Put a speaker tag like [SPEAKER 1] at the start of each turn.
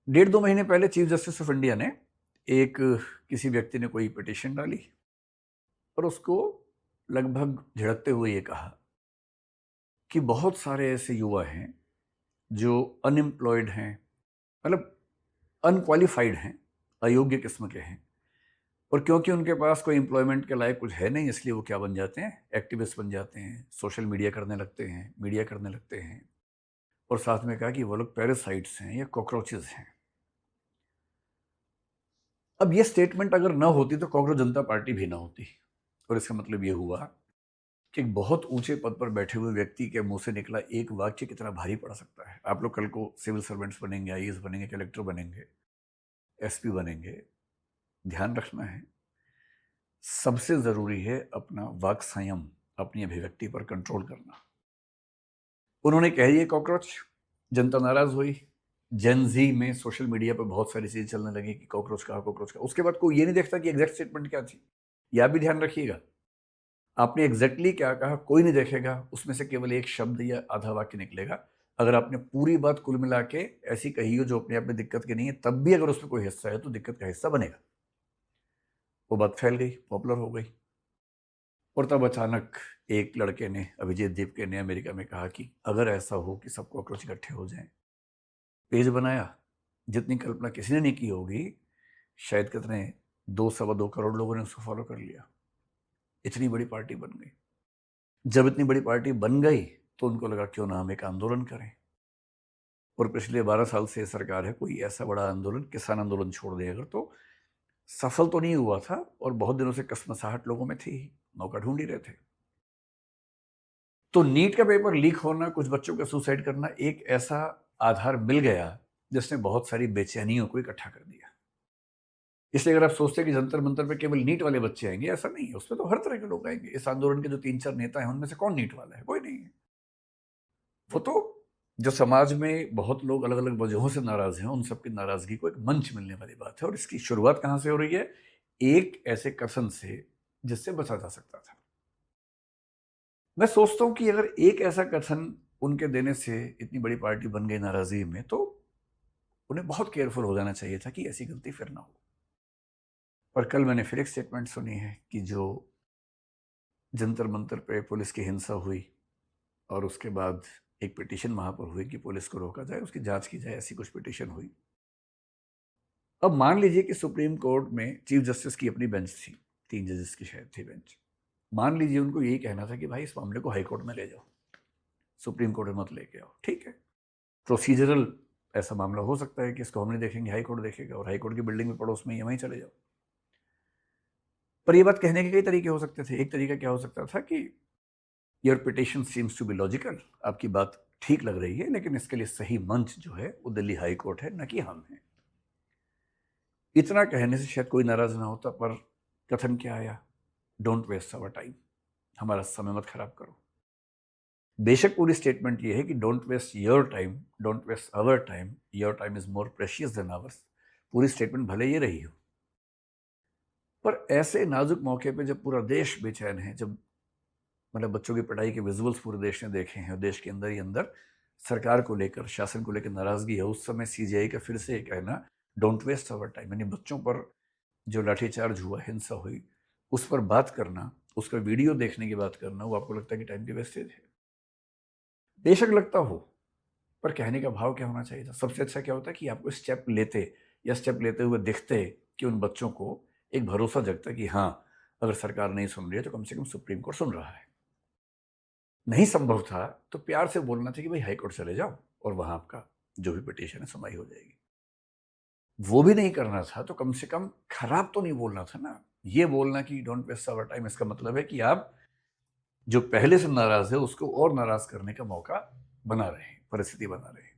[SPEAKER 1] डेढ़ 2 महीने पहले चीफ जस्टिस ऑफ इंडिया ने एक किसी व्यक्ति ने कोई पिटीशन डाली और उसको लगभग झिड़कते हुए ये कहा कि बहुत सारे ऐसे युवा हैं जो अनएम्प्लॉयड हैं, मतलब अनक्वालिफाइड हैं, अयोग्य किस्म के हैं, और क्योंकि उनके पास कोई एम्प्लॉयमेंट के लायक कुछ है नहीं, इसलिए वो क्या बन जाते हैं, एक्टिविस्ट बन जाते हैं, सोशल मीडिया करने लगते हैं, मीडिया करने लगते हैं। और साथ में कहा कि वो लोग पैरासाइट्स हैं या कॉकरोचेस हैं। अब ये स्टेटमेंट अगर ना होती तो कांग्रेस जनता पार्टी भी ना होती। और इसका मतलब ये हुआ कि एक बहुत ऊंचे पद पर बैठे हुए व्यक्ति के मुंह से निकला एक वाक्य कितना भारी पड़ सकता है। आप लोग कल को सिविल सर्वेंट्स बनेंगे, आईएएस बनेंगे, कलेक्टर बनेंगे, एसपी बनेंगे। ध्यान रखना है, सबसे जरूरी है अपना वाक संयम, अपनी अभिव्यक्ति पर कंट्रोल करना। उन्होंने कह दिया कॉकरोच, जनता नाराज हुई। जेन जी में सोशल मीडिया पर बहुत सारी चीजें चलने लगी कि कॉकरोच कहा, कॉकरोच कहा। उसके बाद कोई ये नहीं देखता कि एग्जैक्ट स्टेटमेंट क्या थी। यह भी ध्यान रखिएगा, आपने एग्जैक्टली क्या कहा कोई नहीं देखेगा, उसमें से केवल एक शब्द या आधा वाक्य निकलेगा। अगर आपने पूरी बात कुल मिला के ऐसी कही हो जो अपने आप में दिक्कत की नहीं है, तब भी अगर उसमें कोई हिस्सा है तो दिक्कत का हिस्सा बनेगा। वो बात फैल गई, पॉपुलर हो गई। और तब अचानक एक लड़के ने, अभिजीत दीपके ने, अमेरिका में कहा कि अगर ऐसा हो कि सब कॉकरोच इकट्ठे हो जाएं, पेज बनाया। जितनी कल्पना किसी ने नहीं की होगी, शायद कितने 2-2.25 करोड़ लोगों ने उसको फॉलो कर लिया। इतनी बड़ी पार्टी बन गई। जब इतनी बड़ी पार्टी बन गई तो उनको लगा क्यों ना हम एक आंदोलन करें। और पिछले 12 साल से सरकार है, कोई ऐसा बड़ा आंदोलन, किसान आंदोलन छोड़ दे अगर, तो सफल तो नहीं हुआ था। और बहुत दिनों से कसमसाहट लोगों में थी, मौका ढूंढ ही रहे थे। तो नीट का पेपर लीक होना, कुछ बच्चों का सुसाइड करना, एक ऐसा आधार मिल गया जिसने बहुत सारी बेचैनियों को इकट्ठा कर दिया। इसलिए अगर आप सोचते हैं कि जंतर मंतर पे केवल नीट वाले बच्चे आएंगे, ऐसा नहीं है। उसमें तो हर तरह के लोग आएंगे। इस आंदोलन के जो 3-4 नेता हैं उनमें से कौन नीट वाला है? कोई नहीं है। वो तो जो समाज में बहुत लोग अलग अलग वजहों से नाराज हैं, उन सबकी नाराजगी को एक मंच मिलने वाली बात है। और इसकी शुरुआत कहां से हो रही है? एक ऐसे कथन से जिससे बचा जा सकता था। मैं सोचता हूं कि अगर एक ऐसा कथन उनके देने से इतनी बड़ी पार्टी बन गई नाराजगी में, तो उन्हें बहुत केयरफुल हो जाना चाहिए था कि ऐसी गलती फिर ना हो। पर कल मैंने फिर एक स्टेटमेंट सुनी है कि जो जंतर मंतर पे पुलिस की हिंसा हुई और उसके बाद एक पिटीशन वहां पर हुई कि पुलिस को रोका जाए, उसकी जांच की जाए, ऐसी कुछ पिटीशन हुई। अब मान लीजिए कि सुप्रीम कोर्ट में चीफ जस्टिस की अपनी बेंच थी, 3 जजेस की शायद थी बेंच। मान लीजिए उनको यही कहना था कि भाई इस मामले को हाई कोर्ट में ले जाओ, सुप्रीम कोर्ट में मत लेके आओ। ठीक है, प्रोसीजरल ऐसा मामला हो सकता है कि इसको हम नहीं देखेंगे, हाई कोर्ट देखेगा, और हाई कोर्ट की बिल्डिंग में पड़ोस में ही वहीं चले जाओ। पर यह बात कहने के कई तरीके हो सकते थे। एक तरीका क्या हो सकता था कि your petition seems to be logical, आपकी बात ठीक लग रही है, लेकिन इसके लिए सही मंच जो है वो दिल्ली हाई कोर्ट है, न कि हम हैं। इतना कहने से शायद कोई नाराज ना होता, पर कथन क्या आया? डोंट वेस्ट आवर टाइम, हमारा समय मत खराब करो। बेशक पूरी स्टेटमेंट ये है कि don't waste your time, don't waste our time, your time is more precious than ours. पूरी स्टेटमेंट भले ये रही हो, पर ऐसे नाजुक मौके पे जब पूरा देश बेचैन है, जब मतलब बच्चों की पढ़ाई के विजुअल्स पूरे देश ने देखे हैं और देश के अंदर ही अंदर सरकार को लेकर, शासन को लेकर नाराजगी है, उस समय सीजीआई का फिर से कहना डोंट वेस्ट आवर टाइम, यानी बच्चों पर जो लाठीचार्ज हुआ, हिंसा हुई, उस पर बात करना, उसका वीडियो देखने की बात करना, वो आपको लगता है कि टाइम की वेस्टेज है? बेशक लगता हो, पर कहने का भाव क्या होना चाहिए था? सबसे अच्छा क्या होता है कि आपको स्टेप लेते या स्टेप लेते हुए दिखते कि उन बच्चों को एक भरोसा जगता कि हाँ, अगर सरकार नहीं सुन रही है तो कम से कम सुप्रीम कोर्ट सुन रहा है। नहीं संभव था तो प्यार से बोलना था कि भाई हाई कोर्ट चले जाओ और वहां आपका जो भी पिटीशन है सुनवाई हो जाएगी। वो भी नहीं करना था तो कम से कम खराब तो नहीं बोलना था ना। ये बोलना कि डोंट वेस्ट आवर टाइम, इसका मतलब है कि आप जो पहले से नाराज है उसको और नाराज करने का मौका बना रहे हैं, परिस्थिति बना रहे हैं।